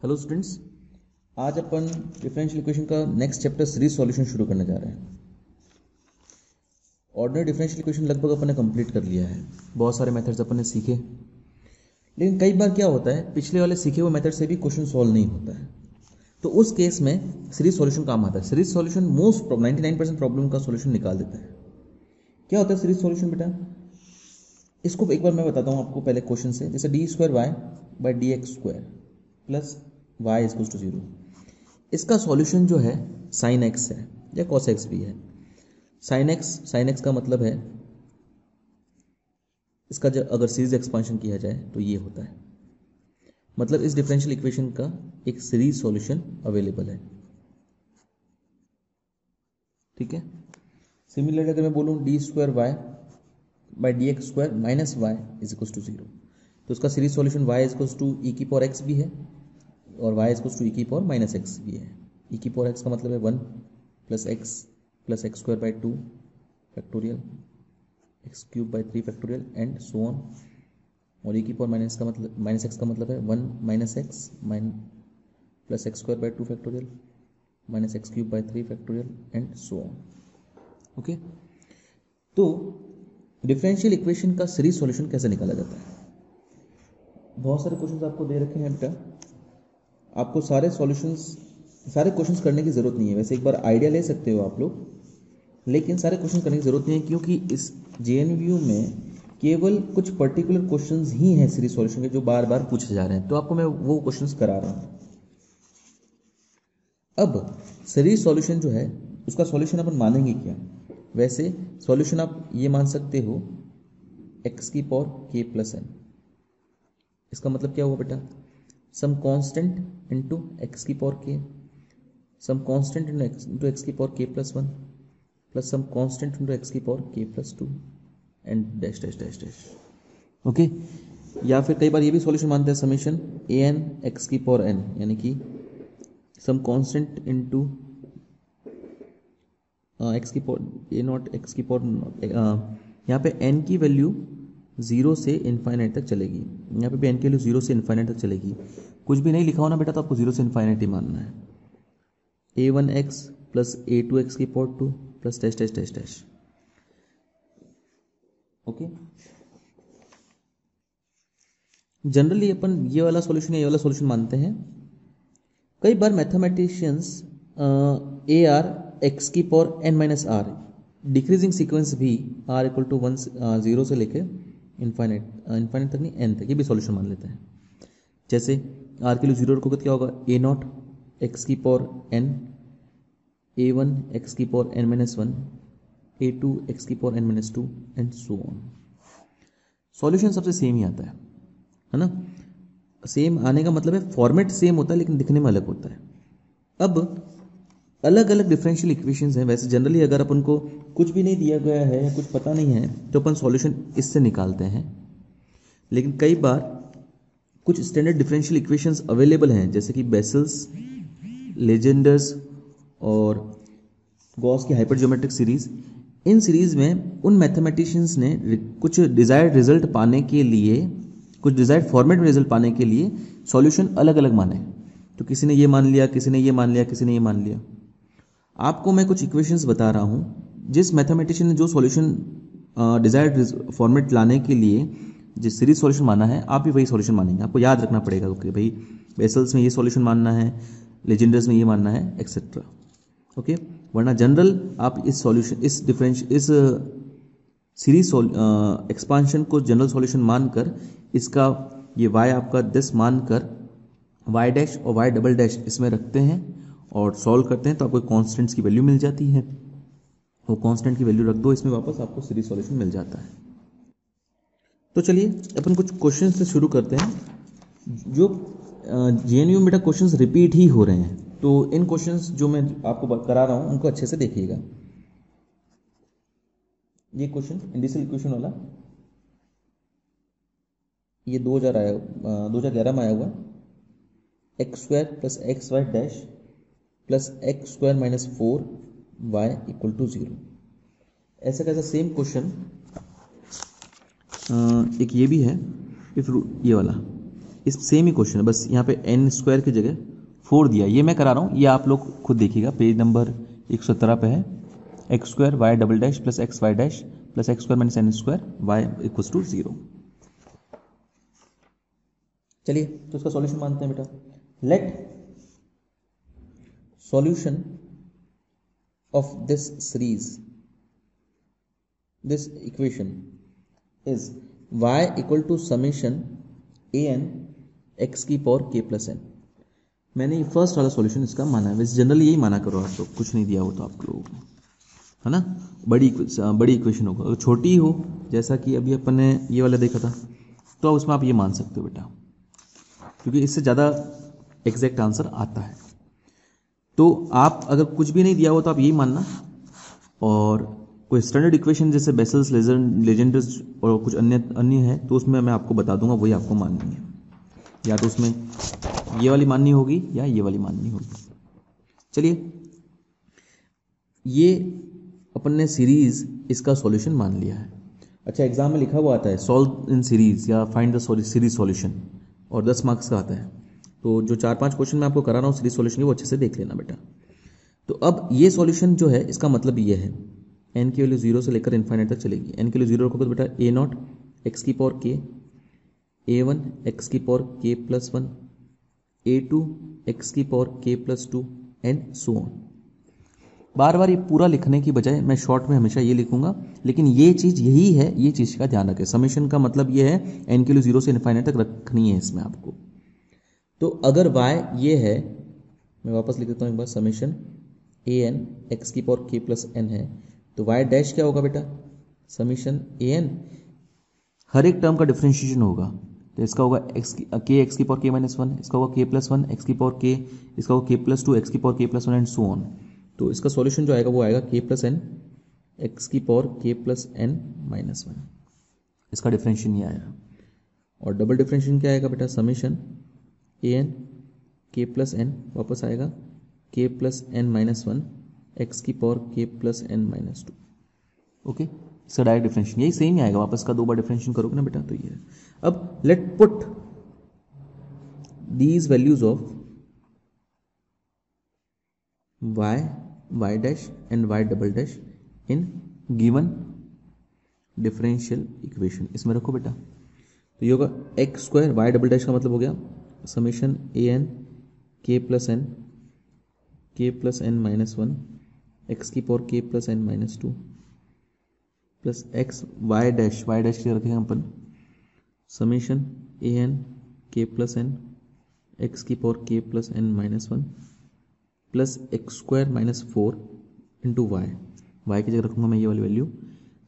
Hello students, आज अपन differential equation का next chapter series solution शुरू करने जा रहे हैं। ऑर्डिनरी डिफरेंशियल इक्वेशन लगभग अपन ने कंप्लीट कर लिया है। बहुत सारे मेथड्स अपन ने सीखे, लेकिन कई बार क्या होता है, पिछले वाले सीखे हुए मेथड से भी क्वेश्चन सॉल्व नहीं होता है। तो उस केस में सीरीज सॉल्यूशन काम आता है। सीरीज सॉल्यूशन मोस्ट 99% प्रॉब्लम का सॉल्यूशन निकाल देता है। क्या होता है सीरीज सॉल्यूशन बेटा? इसको एक बार मैं बताता हूँ आपको पहले क्वेश्चन से। जैसे d square Y by D x square plus y is to 0। इसका सॉल्यूशन जो है साइन एक्स है या कॉस एक्स भी है। साइन एक्स का मतलब है, इसका जब अगर सीरीज एक्सपांशन किया जाए तो ये होता है। मतलब इस डिफरेंशियल इक्वेशन का एक सीरीज सॉल्यूशन अवेलेबल है। ठीक है। सिमिलरली अगर मैं बोलूँ D square Y by D x square minus Y is equal to 0, तो उसका series solution Y is equal to E की पावर एक्स भी है और y इक्वल्स टू ई की पावर माइनस एक्स भी है। ई की पावर एक्स का मतलब है 1 plus x square by 2 factorial, x cube by 3 factorial and so on. और ई की पावर माइनस एक्स का मतलब है 1 minus x plus x square by 2 factorial minus x cube by 3 factorial and so on. Okay, तो differential equation का series solution कैसे निकाला जाता है? बहुत सारे क्वेश्चंस आपको दे रखे हैं बेटा। आपको सारे क्वेश्चंस करने की ज़रूरत नहीं है। वैसे एक बार आइडिया ले सकते हो आप लोग, लेकिन सारे क्वेश्चंस करने की ज़रूरत नहीं है, क्योंकि इस जेएनयू में केवल कुछ पर्टिकुलर क्वेश्चंस ही हैं सीरीज सॉल्यूशन के जो बार बार पूछे जा रहे हैं। तो आपको मैं वो क्वेश्चंस करा रहा हूँ। अब सीरीज सॉल्यूशन जो है उसका सॉल्यूशन अपन मानेंगे क्या? वैसे सॉल्यूशन आप ये मान सकते हो एक्स की पावर के प्लस एन। इसका मतलब क्या हुआ बेटा? सम कांस्टेंट इनटू एक्स की power k, some constant into x की power k plus 1 plus some constant into x की power k plus 2 and dash dash dash dash. Okay, या फिर कई बार ये भी सॉल्यूशन मानते हैं समीशन ए एन एक्स की पावर एन, यानी कि सम कांस्टेंट इनटू एक्स की पावर ए नॉट एक्स की पावर, यहाँ पे एन की वैल्यू 0 से इन्फाइनाइट तक चलेगी। यहाँ पे भी एन की वैल्यू 0 से इन्फाइनाइट तक चलेगी। कुछ भी नहीं लिखा हो ना बेटा, तो आपको 0 से इन्फाइनाइट ही मानना है। a1x प्लस a2x की power 2 plus dash dash dash dash. Okay, generally अपन ये वाला सॉल्यूशन या ये वाला सॉल्यूशन मानते हैं। कई बार मैथमेटिशियंस ए आर एक्स की power N minus r decreasing sequence भी आर इक्वल टू 1 0 से लेके इन्फाइनाइट तक नहीं, एन तक, ये भी सॉल्यूशन मान लेते हैं। जैसे आर के लिए 0 रखोगे तो क्या होगा? ए नॉट एक्स की पावर एन, a1 एक्स की power N minus 1, a2 X की power N minus 2 and so on. Solution सबसे सेम ही आता है ना? सेम आने का मतलब है फॉर्मेट सेम होता है लेकिन दिखने में अलग होता है। अब अलग अलग डिफरेंशियल इक्वेशंस हैं। वैसे जनरली अगर अपन को कुछ भी नहीं दिया गया है या कुछ पता नहीं है तो अपन सॉल्यूशन इससे निकालते हैं। लेकिन कई बार कुछ स्टैंडर्ड डिफरेंशियल इक्वेशंस अवेलेबल हैं, जैसे कि बेसल्स, लेजेंडर्स और गॉस की hyper geometric series. In series में उन मैथमेटिशियंस ने कुछ डिजायर्ड रिजल्ट पाने के लिए, कुछ डिजायर्ड फॉर्मेट में रिजल्ट पाने के लिए सॉल्यूशन अलग अलग माने। तो किसी ने ये मान लिया, किसी ने ये मान लिया, किसी ने ये मान लिया। आपको मैं कुछ इक्वेशंस बता रहा हूँ, जिस मैथमेटिशियन ने जो सॉल्यूशन डिजायर्ड फॉर्मेट लाने के लिए जिस सीरीज सॉल्यूशन माना है, आप भी वही सॉल्यूशन मानेंगे। आपको याद रखना पड़ेगा कि भाई बेसल्स में ये सॉल्यूशन मानना है, लेजेंडर्स में ये मानना है, एक्सेट्रा। ओके, वरना जनरल आप इस सीरीज एक्सपांशन को जनरल सॉल्यूशन मानकर, इसका ये y आपका 10 मानकर y डैश और y डबल डैश इसमें रखते हैं और सॉल्व करते हैं, तो आपको कांस्टेंट्स की वैल्यू मिल जाती है। वो कांस्टेंट की वैल्यू रख दो इसमें, वापस आपको सीरीज सॉल्यूशन मिल जाता है। तो चलिए अपन कुछ क्वेश्चन से शुरू करते हैं। जो जेएनयू में बेटा क्वेश्चंस रिपीट ही हो रहे हैं, तो इन क्वेश्चंस जो मैं आपको करा रहा हूं उनको अच्छे से देखिएगा। ये क्वेश्चन इंडिशियल इक्वेशन वाला, ये 2011 में आया हुआ है। X square plus x y dash plus x square minus 4y equal to 0। ऐसा कैसा सेम क्वेश्चन एक ये भी है, ये वाला इस सेम ही क्वेश्चन है, बस यहाँ पे एन स्क्वायर की जगह 4 दिया। ये मैं करा रहा हूँ, ये आप लोग खुद देखिएगा, पेज नंबर 117 पे है। X square y double dash plus x y dash plus x square minus n square y equals to 0। चलिए तो इसका सॉल्यूशन मानते हैं बेटा। Let solution of this series, this equation is y equal to summation a n x की power k plus n. मैंने ये फर्स्ट वाला सॉल्यूशन इसका माना है, वैसे जनरली यही माना करो आप लोग, कुछ नहीं दिया हो तो आप लोगों को, है ना। बड़ी इक्वेशन होगा, अगर छोटी हो जैसा कि अभी अपन ने ये वाला देखा था तो उसमें आप ये मान सकते हो बेटा, क्योंकि इससे ज़्यादा एग्जैक्ट आंसर आता है। तो आप अगर कुछ भी नहीं दिया हो तो आप यही मानना, और कोई स्टैंडर्ड इक्वेशन जैसे बेसल्स लेजेंड्स और कुछ अन्य है तो उसमें मैं आपको बता दूंगा, वही आपको माननी है, या तो उसमें ये वाली माननी होगी या ये वाली माननी होगी। चलिए, ये अपन ने सीरीज इसका सॉल्यूशन मान लिया है। अच्छा, एग्जाम में लिखा हुआ आता है सॉल्व इन सीरीज या फाइंड द सीरीज सॉल्यूशन, और 10 मार्क्स का आता है। तो जो 4-5 क्वेश्चन मैं आपको करा रहा हूँ सीरीज सॉल्यूशन की, वो अच्छे से देख लेना बेटा। तो अब ये सॉल्यूशन जो है इसका मतलब ये है, एन की वैल्यू 0 से लेकर इन्फाइनाइट तक चलेगी। एन की वैल्यू 0 रखोगे तो बेटा ए नॉट एक्स की पावर के, A1 एक्स की power k plus 1, A2 X की power k plus 2 and so on. बार बार ये पूरा लिखने की बजाय मैं शॉर्ट में हमेशा ये लिखूंगा, लेकिन ये चीज़ यही है, ये चीज़ का ध्यान रखें। समेशन का मतलब ये है एन की वैल्यू 0 से इन्फाइनाइट तक रखनी है इसमें आपको। तो अगर y ये है, मैं वापस लिख देता हूँ एक बार, समेशन ए एन एक्स की पावर के प्लस एन है, तो y डैश क्या होगा बेटा, समेशन ए एन, हर एक टर्म का डिफरेंशिएशन होगा। तो इसका होगा के एक्स की पावर के माइनस 1, इसका होगा के प्लस 1 एक्स की पावर के, इसका होगा के प्लस 2 एक्स की power k plus 1 and so on. तो इसका सॉल्यूशन जो आएगा वो आएगा के प्लस एन एक्स की power k plus n minus 1, इसका डिफरेंशिएशन ये आएगा। और डबल डिफरेंशिएशन क्या आएगा बेटा, summation a n k plus N वापस आएगा के प्लस एन माइनस 1 एक्स की power k plus n minus 2। Okay, इसका डायरेक्ट डिफरेंशिएशन यही सेम ही आएगा, वापस का 2 बार डिफरेंशिएशन करोगे ना बेटा तो ये है। अब let put these values of y, y dash and y double dash in given differential equation, इसमें रखो बेटा। तो ये होगा x square, y double dash का मतलब हो गया summation a n k plus n minus 1 x की power k plus n minus 2 plus x y dash के रखेंगे अपन summation a n k plus n x की power k plus n minus 1 plus x square minus 4 into y की जगह रखूंगा मैं ये वाली value,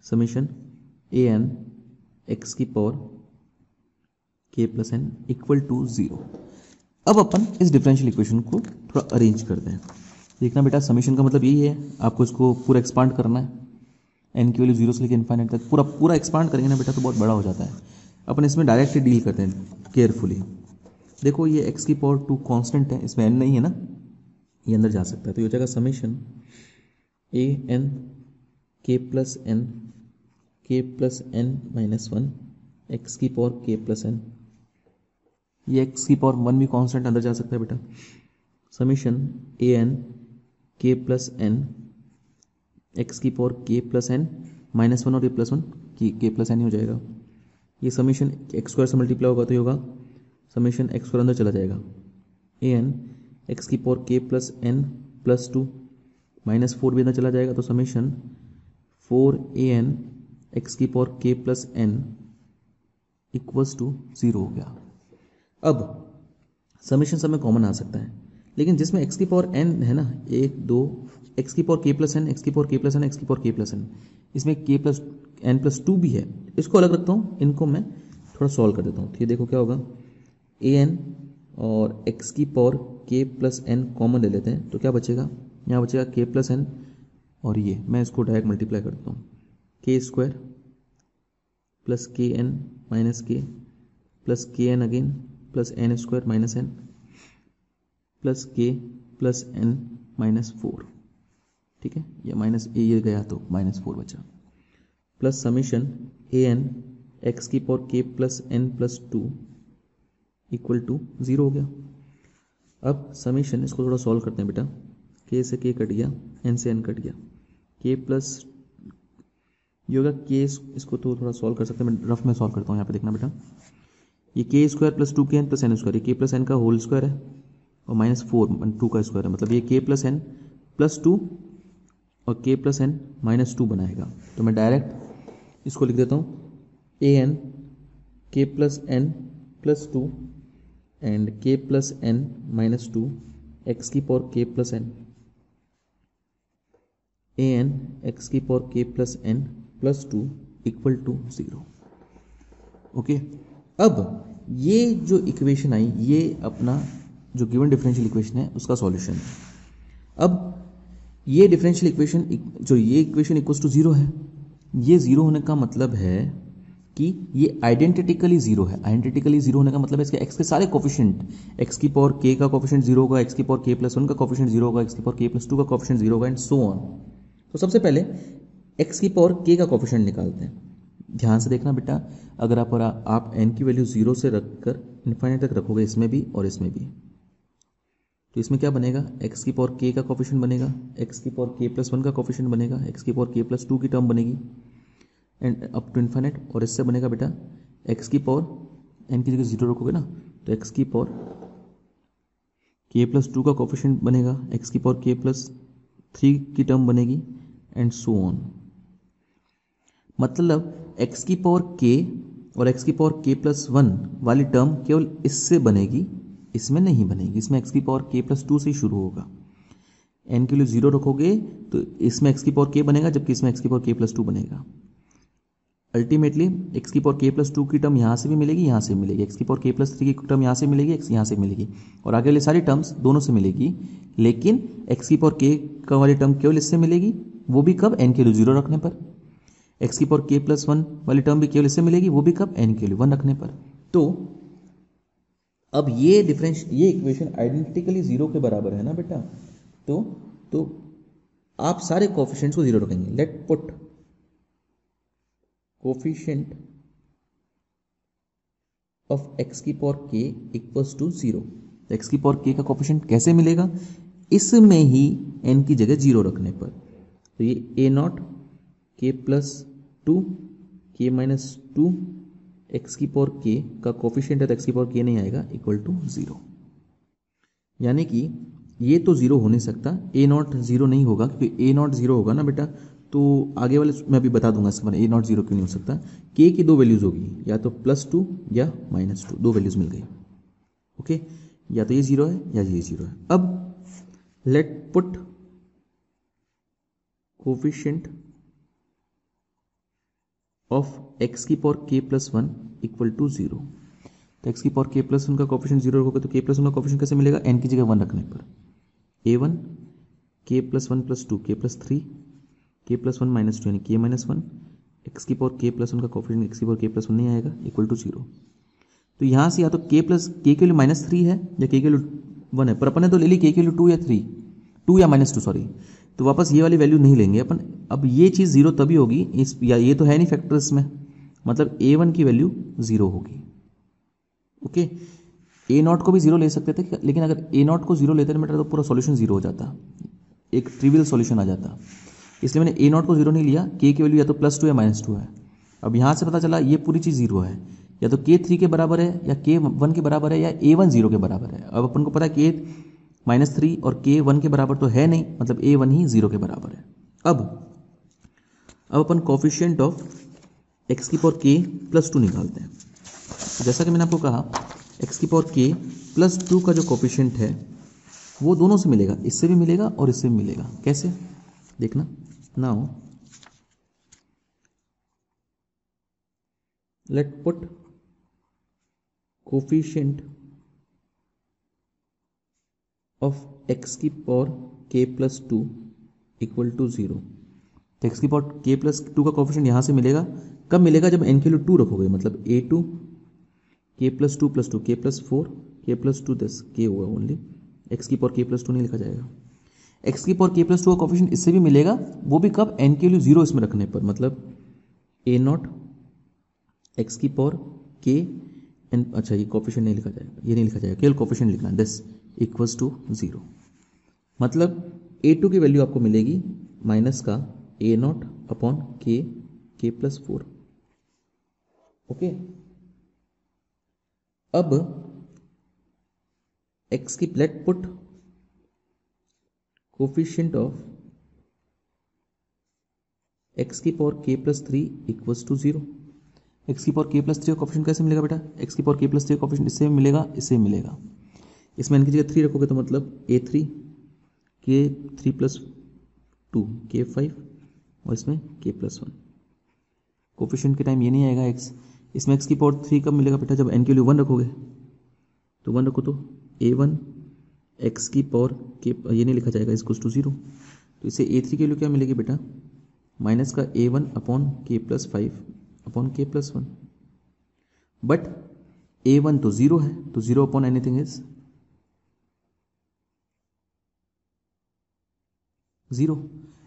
summation a n x की power k plus n equal to 0। अब अपन इस डिफरेंशियल इक्वेशन को थोड़ा अरेंज करते हैं। देखना बेटा, समेशन का मतलब यही है, आपको इसको पूरा एक्सपांड करना है, एन की वैल्यू 0 से लेकर इन्फाइनाइट तक पूरा एक्सपांड करेंगे ना बेटा तो बहुत बड़ा हो जाता है। अपन इसमें डायरेक्टली डील करते हैं केयरफुली। देखो ये एक्स की पावर 2 कांस्टेंट है, इसमें एन नहीं है ना, ये अंदर जा सकता है, तो ये हो जाएगा summation a n k plus n minus 1 x की पावर के प्लस एन, ये एक्स की पावर 1 भी कांस्टेंट अंदर जा सकता है बेटा, summation a n k plus n x की power k plus n minus 1 और ये प्लस 1 की के प्लस एन ही हो जाएगा। ये समेशन एक्स स्क्वायर से मल्टीप्लाई होगा तो ये होगा समेशन एक्स स्क्वायर अंदर चला जाएगा, ए एन एक्स की power k plus n plus 2 minus 4 भी अंदर चला जाएगा, तो समेशन 4 ए एन एक्स की power k plus N equals to 0 हो गया। अब समेशन सब में कॉमन आ सकता है, लेकिन जिसमें एक्स की पावर एन है ना, 1 2 एक्स की power k plus n x की power k plus n x की पावर के प्लस एन, इसमें के प्लस एन प्लस 2 भी है, इसको अलग रखता हूँ, इनको मैं थोड़ा सॉल्व कर देता हूँ। ये देखो क्या होगा, ए एन और एक्स की power k plus N common ले लेते हैं तो क्या बचेगा, यहाँ बचेगा के प्लस एन और ये मैं इसको डायरेक्ट मल्टीप्लाई कर देता हूँ, k square plus k n minus k plus k n again plus n square minus n plus k plus n minus 4, ठीक है, ये माइनस ये गया तो माइनस 4 बचा, plus summation a n x की power k plus n plus 2 equal to 0 हो गया। अब समीशन इसको थोड़ा सॉल्व करते हैं बेटा। के से के कट गया, एन से एन कट गया, के प्लस ये होगा के, इसको तो थोड़ा सॉल्व कर सकते हैं, मैं रफ में सॉल्व करता हूँ। यहाँ पे देखना बेटा, ये के स्क्वायर प्लस 2 के एन प्लस एन स्क्वायर, ये के प्लस एन का होल स्क्वायर है और -4 2 का स्क्वायर है, मतलब ये के प्लस एन प्लस 2 और के प्लस एन -2 बनाएगा। तो मैं डायरेक्ट इसको लिख देता हूँ a n k plus n plus 2 and k plus n -2 x की power k plus n, a n x की power k plus n plus 2 equal to 0। Okay, अब ये जो इक्वेशन आई ये अपना जो गिवन डिफरेंशियल इक्वेशन है उसका सॉल्यूशन है। अब ये डिफरेंशियल इक्वेशन जो ये इक्वेशन इक्वल्स टू 0 है, ये 0 होने का मतलब है कि ये आइडेंटिकली 0 है। आइडेंटिकली 0 होने का मतलब है इसके x के सारे कोफिशिएंट, x की पावर k का कोफिशिएंट 0 होगा, x की पावर k प्लस 1 का कोफिशिएंट 0 होगा, x की पावर k प्लस 2 का कोफिशिएंट 0 होगा एंड सो ऑन। तो सबसे पहले x की पावर k का कोफिशिएंट निकालते हैं। ध्यान से देखना बेटा, अगर आप n की वैल्यू 0 से रखकर इन्फाइनाइट तक रखोगे, इसमें भी और इसमें भी, तो इसमें क्या बनेगा, x की पावर k का कोफिशिएंट बनेगा, x की पावर k प्लस 1 का कोफिशिएंट बनेगा, x की पावर k प्लस 2 की टर्म बनेगी एंड अप टू इन्फाइनाइट। और इससे बनेगा बेटा x की पावर n की जगह 0 रखोगे ना, तो x की पावर k प्लस 2 का कोफिशिएंट बनेगा, x की पावर k प्लस 3 की टर्म बनेगी एंड सो ऑन। मतलब x की पावर k और x की पावर k प्लस 1 वाली टर्म केवल इससे बनेगी, इसमें नहीं बनेगी। इसमें x की पावर k प्लस 2 से ही शुरू होगा। n के लिए 0 रखोगे तो इसमें x की पावर k बनेगा, जबकि इसमें x की पावर k प्लस 2 बनेगा। अल्टीमेटली x की पावर k प्लस 2 की टर्म यहाँ से भी मिलेगी, यहाँ से मिलेगी, x की पावर k प्लस 3 की टर्म यहाँ से मिलेगी, x यहाँ से मिलेगी और आगे वाली सारी टर्म्स दोनों से मिलेगी। लेकिन x की पावर k का वाली टर्म केवल इससे मिलेगी, वो भी कब, n के लिए 0 रखने पर। x की पावर k प्लस 1 वाली टर्म भी केवल इससे मिलेगी, वो भी कब, n के लिए 1 रखने पर। तो अब ये इक्वेशन आइडेंटिकली 0 के बराबर है ना बेटा। तो आप सारे कोफिशिएंट्स को 0 रखेंगे। Let put coefficient of x की power k equals to 0। x की पावर k का कोफिशिएंट कैसे मिलेगा, इसमें ही n की जगह 0 रखने पर। तो ये a0 k plus 2 k minus 2 x की पावर k का कोफिशिएंट है तो x की पावर k नहीं आएगा, इक्वल टू 0। यानी कि ये तो 0 हो नहीं सकता, a0 0 नहीं होगा, क्योंकि a0 0 होगा ना बेटा, तो आगे वाले मैं अभी बता दूंगा इसके बारे में a0 0 क्यों नहीं हो सकता। k की दो वैल्यूज होगी, या तो +2 या -2, दो वैल्यूज मिल गई। ओके, या तो ये 0 है या ये 0 है। अब let put coefficient of x की power k plus 1 equal to 0। तो x की पावर k प्लस 1 का कोफिशिएंट 0 होगा, तो k प्लस 1 का कोफिशिएंट कैसे मिलेगा, n की जगह 1 रखने पर। a1 k plus 1 plus 2 k plus 3 k plus 1 minus 2 यानी k माइनस 1, x की पावर k प्लस 1 का कोफिशिएंट x की पावर k प्लस 1 नहीं आएगा, इक्वल टू 0। तो यहाँ से या तो k के लिए -3 है या k के लिए 1 है, पर अपन ने तो ले ली k के लिए 2 या 3, 2 या -2 सॉरी, तो वापस ये वाली वैल्यू नहीं लेंगे अपन। अब ये चीज़ 0 तभी होगी इस, या ये तो है नहीं फैक्टर्स में, मतलब a1 की वैल्यू 0 होगी। ओके, a0 को भी 0 ले सकते थे, लेकिन अगर a0 को 0 लेते ना बेटा तो पूरा सॉल्यूशन 0 हो जाता, एक ट्रिवियल सॉल्यूशन आ जाता। इसलिए मैंने a0 को 0 नहीं लिया, k की वैल्यू या तो +2 या -2 है। अब यहाँ से पता चला ये पूरी चीज़ 0 है, या तो k 3 के बराबर है या k 1 के बराबर है या a1 0 के बराबर है। अब अपन को पता है k -3 और k 1 के बराबर तो है नहीं, मतलब a1 ही 0 के बराबर है। अब अपन कोफिशिएंट ऑफ x की पावर k प्लस 2 निकालते हैं। तो जैसा कि मैंने आपको कहा, x की पावर k प्लस 2 का जो कोफिशिएंट है वो दोनों से मिलेगा, इससे भी मिलेगा और इससे भी मिलेगा। कैसे देखना, now let put coefficient of x की power k plus 2 equal to 0। तो x की पावर k प्लस 2 का कोफिशिएंट यहाँ से मिलेगा, कब मिलेगा, जब n के लिए 2 रखोगे, मतलब a2 k plus 2 plus 2 k plus 4 k plus 2 10 k होगा ओनली, x की पावर k प्लस 2 नहीं लिखा जाएगा। x की पावर k प्लस 2 का कोफिशिएंट इससे भी मिलेगा, वो भी कब, n के लिए 0 इसमें रखने पर, मतलब a0 x की पावर k अच्छा ये कोफिशिएंट नहीं लिखा जाएगा, ये नहीं लिखा जाएगा, केवल कोफिशिएंट लिखना है, दिस इक्वल्स टू 0। मतलब a2 की वैल्यू आपको मिलेगी माइनस का a0 upon k plus 4। Okay, अब x की let put coefficient of x की power k plus 3 equals to 0। x की पावर k प्लस 3 का कोफिशिएंट कैसे मिलेगा बेटा? x की पावर k प्लस 3 का कोफिशिएंट इससे मिलेगा, इससे मिलेगा। इसमें n की जगह 3 रखोगे तो मतलब a3 k3 प्लस 2 k5 और इसमें k प्लस 1। कोफिशिएंट के टाइम ये नहीं आएगा x। इसमें x की पावर 3 कब मिलेगा बेटा? जब n की वैल्यू 1 रखोगे, तो 1 रखो तो a1 x की पावर k, ये नहीं लिखा जाएगा, इक्वल्स टू 0। तो इससे a3 की वैल्यू क्या मिलेगी बेटा? माइनस का a1 upon k plus 5 upon k plus 1। But a1 तो 0 है, तो 0 अपॉन एनीथिंग इज 0।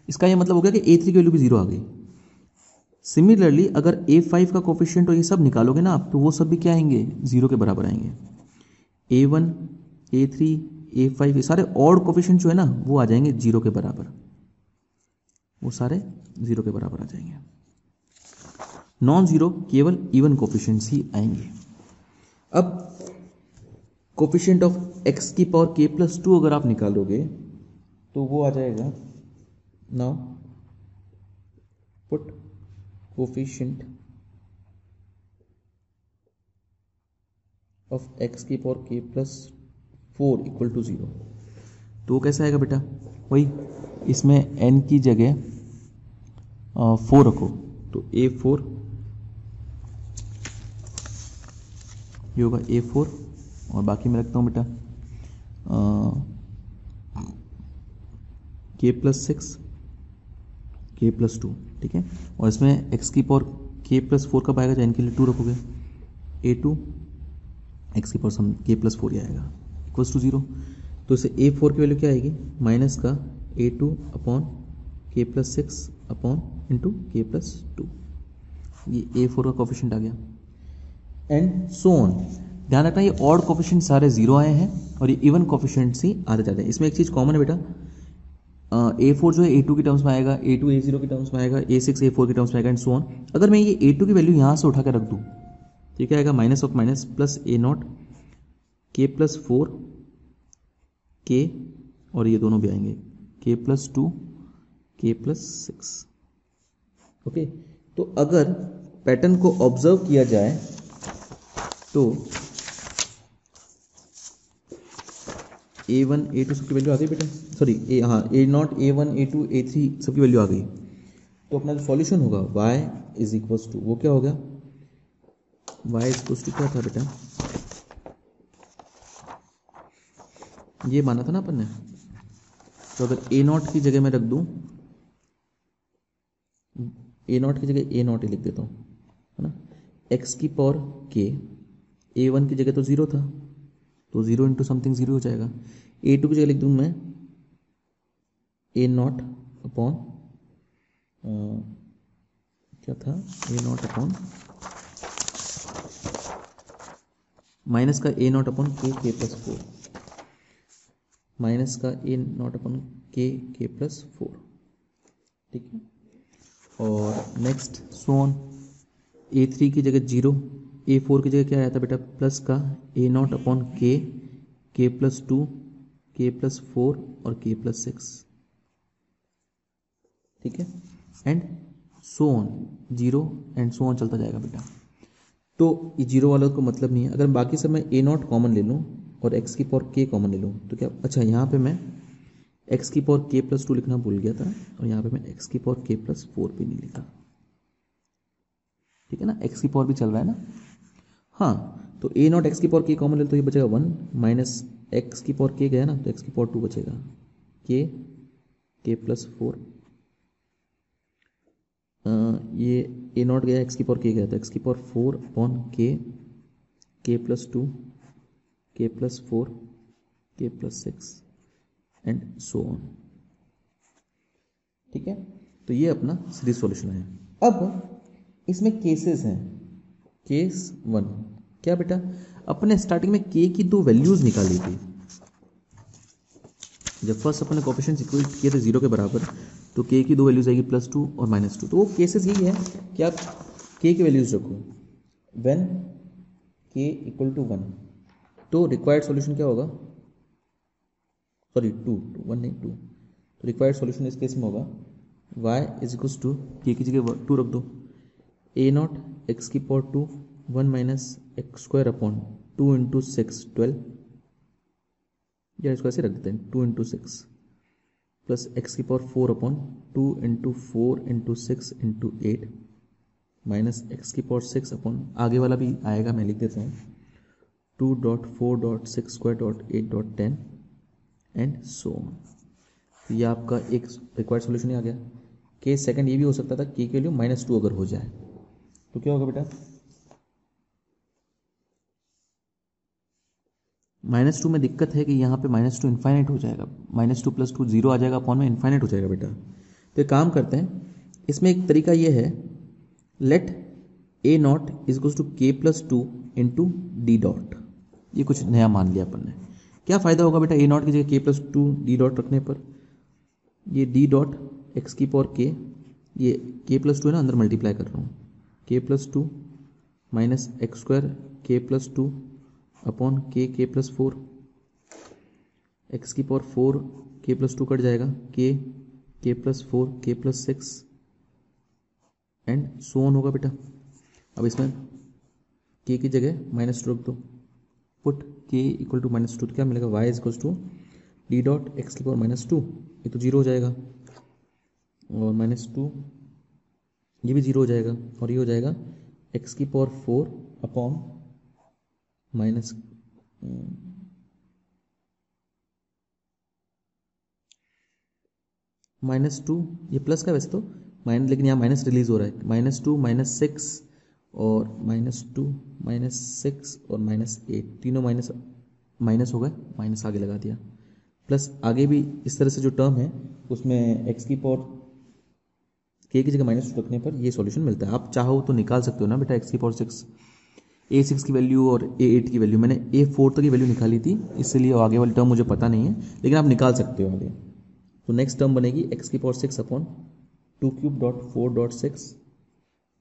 इसका ये मतलब हो गया कि a3 की वैल्यू भी 0 आ गई। सिमिलरली अगर a5 का कोफिशिएंट और ये सब निकालोगे ना आप, तो वो सब भी क्या आएंगे? 0 के बराबर आएंगे। a1 a3 a5 ये सारे ऑड कोफिशिएंट जो है ना वो आ जाएंगे 0 के बराबर, वो सारे 0 के बराबर आ जाएंगे। नॉन जीरो केवल इवन कोफिशिएंट्स ही आएंगे। अब कोफिशिएंट ऑफ x की पावर k प्लस 2 अगर आप निकालोगे तो वो आ जाएगा, now put coefficient of x की power k plus 4 equal to 0। तो वो कैसे आएगा बेटा? वही इसमें n की जगह 4 रखो, तो a4 ये होगा a4 और बाकी मैं रखता हूँ बेटा k प्लस 6 k प्लस 2, ठीक है। और इसमें x की पावर k प्लस 4 कब आएगा? जब n के लिए 2 रखोगे, a2 x की पावर k प्लस 4 ही आएगा, इक्वल्स टू 0। तो इसे a4 की वैल्यू क्या आएगी? माइनस का a2 upon k plus 6 upon into k plus 2। ये a4 का कोफिशिएंट आ गया, एंड सो ऑन। ध्यान रखना ये ऑड कोफिशिएंट सारे 0 आए हैं और ये इवन कोफिशिएंट्स ही आते जाते हैं। इसमें एक चीज़ कॉमन है बेटा, a4 जो है a2 की टर्म्स में आएगा, a2 a0 की टर्म्स में आएगा, a6 a4 की टर्म्स में आएगा, एंड सो ऑन। अगर मैं ये a2 की वैल्यू यहाँ से उठा के रख दूँ, ठीक है, आएगा minus of minus plus a0 k plus 4 k, और ये दोनों भी आएंगे k plus 2 k plus 6। Okay, तो अगर पैटर्न को ऑब्जर्व किया जाए तो a1 a2 सबकी वैल्यू आ गई बेटा, सॉरी हाँ a0 a1 a2 a3 सबकी वैल्यू आ गई। तो अपना जो सॉल्यूशन होगा y इज इक्वल्स टू, वो क्या होगा? y इज इक्वल्स टू क्या था बेटा? ये माना था ना अपन ने। तो अगर a0 की जगह मैं रख दूं, a0 की जगह a0 ही लिख देता हूँ, है ना। x की पावर k, a1 की जगह तो 0 था, तो 0 इंटू समथिंग 0 हो जाएगा। a2 की जगह लिख दूँ मैं a0 अपॉन क्या था, a0 अपॉन माइनस का a0 upon k plus 4, minus का a0 अपॉन k प्लस 4, ठीक है। और नेक्स्ट सोन a3 की जगह 0, a4 की जगह क्या आया था बेटा? प्लस का a0 upon k plus 2 k plus 4 और k प्लस 6, ठीक है, and so on, 0 and so on चलता जाएगा बेटा। तो ये 0 वाला को मतलब नहीं है। अगर बाकी सब मैं a0 कॉमन ले लूँ और x की पावर k कॉमन ले लूँ तो क्या, अच्छा यहाँ पे मैं x की पावर k प्लस 2 लिखना भूल गया था, और यहाँ पे मैं x की पावर k प्लस 4 भी नहीं लिखा, ठीक है ना। x की पावर भी चल रहा है ना, हाँ। तो a0 x की पावर k कॉमन ले तो ये बचेगा 1, माइनस x की पावर k गया ना, तो x की पावर 2 बचेगा, k प्लस 4, ये a0 गया, x की पावर k गया, तो x की power 4 upon k plus 2 k plus 4 k plus 6 and so on, ठीक है। तो ये अपना सीरीज सॉल्यूशन है। अब इसमें केसेस हैं, केस 1, क्या बेटा, अपने स्टार्टिंग में के की दो वैल्यूज निकाली थी। जब फर्स्ट अपने कोएफिशिएंट्स इक्वल किए थे 0 के बराबर, तो के की दो वैल्यूज आएगी +2 और -2। तो वो केसेस यही है कि आप के की वैल्यूज रखो व्हेन के इक्वल टू 1, तो रिक्वायर्ड सॉल्यूशन क्या होगा, सॉरी 2 1 नहीं 2, तो रिक्वायर्ड सॉल्यूशन इस केस में होगा y इज इक्वल्स टू के की जगह 2 रख दो, a0 x की power 2 1 minus x square upon 2 into 6 12, या इसको ऐसे रख देते हैं 2 इंटू 6 प्लस एक्स की power 4 upon 2 into 4 into 6 into 8 minus x की पावर 6 अपॉन, आगे वाला भी आएगा मैं लिख देता हूँ, 2.4.6 square dot 8.10 and so on. तो ये आपका एक रिक्वायर्ड सोल्यूशन ही आ गया। केस सेकंड ये भी हो सकता था के वैल्यू -2 अगर हो जाए तो क्या होगा बेटा, -2 में दिक्कत है कि यहाँ पे -2 इन्फाइनाइट हो जाएगा, -2 + 2 0 आ जाएगा अपॉन में इन्फाइनाइट हो जाएगा बेटा। तो एक काम करते हैं, इसमें एक तरीका ये है, let a0 is equals to k + 2 into d dot, ये कुछ नया मान लिया अपन ने। क्या फ़ायदा होगा बेटा a0 की जगह k + 2 डी डॉट रखने पर, ये डी डॉट एक्स की पावर k, ये k + 2 है ना, अंदर मल्टीप्लाई कर रहा हूँ, k + 2 minus x square k + 2 upon k + 4, x की पावर 4 k + 2 कट जाएगा, k + 4 k + 6 and so on होगा बेटा। अब इसमें k की जगह -2 रख दो, पुट k इक्वल टू -2, तो क्या मिलेगा, y is equal to d dot x की पावर -2, ये तो 0 हो जाएगा, और -2 ये भी 0 हो जाएगा, और ये हो जाएगा एक्स की पावर 4 अपॉन माइनस -2, ये प्लस का वैसे तो माइनस, लेकिन यहाँ माइनस रिलीज हो रहा है, -2 -6 और -2 -6 और -8, तीनों माइनस माइनस हो गए, माइनस आगे लगा दिया, प्लस आगे भी इस तरह से जो टर्म है उसमें एक्स की पावर के की जगह -2 रखने पर ये सॉल्यूशन मिलता है। आप चाहो तो निकाल सकते हो ना बेटा एक्स की पावर 6, a6 की वैल्यू और a8 की वैल्यू, मैंने a4 तक की वैल्यू निकाली थी, इसलिए आगे वाली टर्म मुझे पता नहीं है, लेकिन आप निकाल सकते हो आगे। तो नेक्स्ट टर्म बनेगी एक्स की पावर 6 अपॉन 2³ .4.6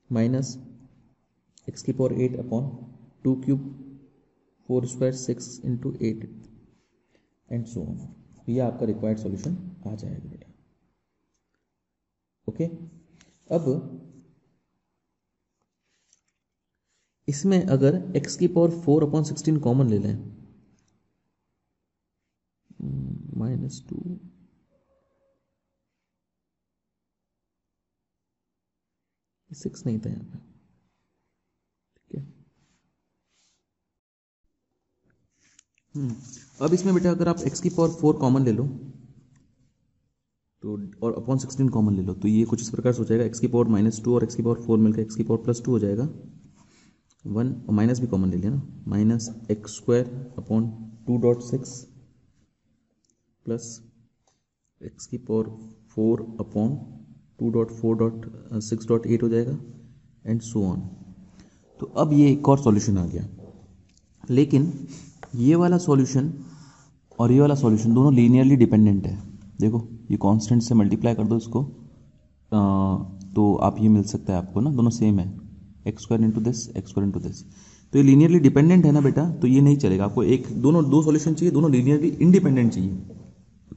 माइनस एक्स की power 8 upon 2³ 4² 6 into 8 and so on. ये आपका रिक्वायर्ड सॉल्यूशन आ जाएगा बेटा। ओके, अब इसमें अगर x की पावर 4/16 कॉमन ले लें, -2 6 नहीं था यहाँ पे, ठीक है। अब इसमें बेटा अगर आप x की पावर 4 कॉमन ले लो तो, और अपॉन 16 कॉमन ले लो, तो ये कुछ इस प्रकार से हो जाएगा, x की पावर -2 और x की पावर 4 मिलकर x की पावर +2 हो जाएगा, 1 और माइनस भी कॉमन ले लिया ना, -x² अपॉन 2.6 प्लस एक्स की पावर 4 अपॉन 2.4.6.8 हो जाएगा एंड सो ऑन। तो अब ये एक और सॉल्यूशन आ गया, लेकिन ये वाला सॉल्यूशन और ये वाला सॉल्यूशन दोनों लीनियरली डिपेंडेंट है। देखो ये कांस्टेंट से मल्टीप्लाई कर दो इसको, तो आप ये मिल सकता है आपको ना, दोनों सेम है, x² into this x² into this, तो ये लीनियरली डिपेंडेंट है ना बेटा, तो ये नहीं चलेगा, आपको एक दो सॉल्यूशन चाहिए, दोनों लीनियरली इंडिपेंडेंट चाहिए।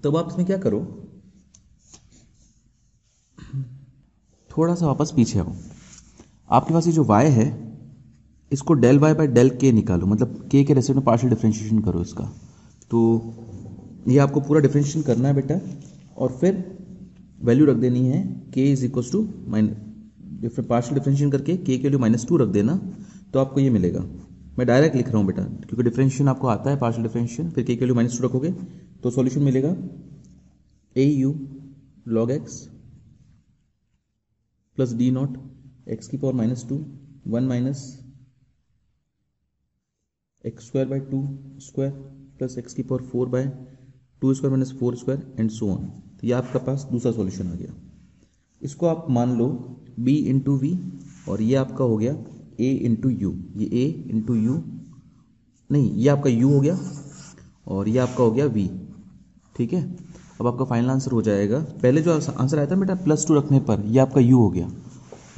तब आप इसमें क्या करो, थोड़ा सा वापस पीछे आओ, आपके पास ये जो y है इसको del y by del k निकालो, मतलब k के रेस्पेक्ट में पार्शियल डिफरेंशिएशन करो इसका। तो ये आपको पूरा डिफरेंशिएशन करना है बेटा, और फिर वैल्यू रख देनी है k is equal to partial differentiation करके k के लिए -2 रख देना, तो आपको ये मिलेगा। मैं डायरेक्ट लिख रहा हूँ बेटा, क्योंकि डिफरेंशिएशन आपको आता है, पार्शियल डिफरेंशिएशन, फिर k के लिए -2 रखोगे तो सॉल्यूशन मिलेगा au log x प्लस d0 x की power -2 1 minus x² by 2 square plus x की power 4 by 2 square minus 4 square and so on. तो ये आपका पास दूसरा सॉल्यूशन आ गया। इसको आप मान लो b इंटू वी, और ये आपका हो गया ए इंटू यू, ये ए इंटू यू नहीं, ये आपका u हो गया और ये आपका हो गया v, ठीक है। अब आपका फाइनल आंसर हो जाएगा, पहले जो आंसर आया था बेटा +2 रखने पर, ये आपका u हो गया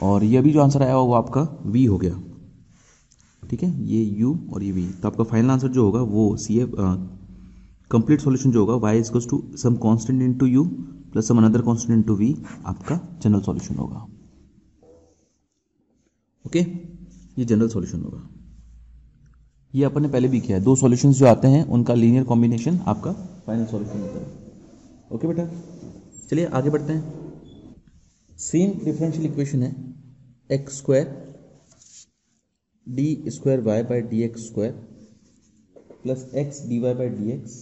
और ये अभी जो आंसर आया वो आपका v हो गया, ठीक है, ये u और ये v। तो आपका फाइनल आंसर जो होगा वो सी एफ कंप्लीट सॉल्यूशन जो होगा y equals to some constant into u plus some another constant into v आपका जनरल सॉल्यूशन होगा। ओके, ये जनरल सॉल्यूशन होगा। ये अपन ने पहले भी किया है, दो सॉल्यूशंस जो आते हैं उनका लीनियर कॉम्बिनेशन आपका फाइनल सॉल्यूशन होता है। ओके बेटा, चलिए आगे बढ़ते हैं। सेम डिफरेंशियल इक्वेशन है x square d square Y by D x square plus x d y by D x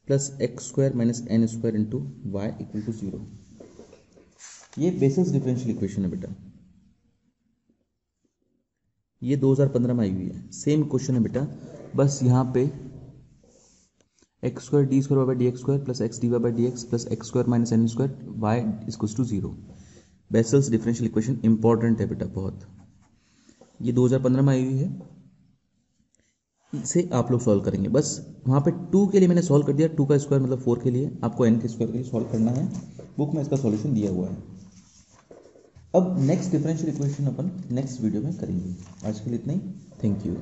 plus x square minus n square into y equal to 0। ये basis differential equation है बेटा, ये 2015 में आई हुई है। Same question है बेटा, बस यहाँ पे x square d square by D x square plus x d y by D x plus x square minus n square y equals to 0। Bessel's differential equation important है बेटा बहुत, ये 2015 में आई हुई है। इसे आप लोग सॉल्व करेंगे, बस वहाँ पे 2 के लिए मैंने सॉल्व कर दिया, 2 का स्क्वायर मतलब 4 के लिए, आपको n के स्क्वायर के लिए सॉल्व करना है। बुक में इसका सॉल्यूशन दिया हुआ है। अब नेक्स्ट डिफरेंशियल इक्वेशन अपन नेक्स्ट वीडियो में करेंगे। आज के लिए इतना ही, थैंक यू।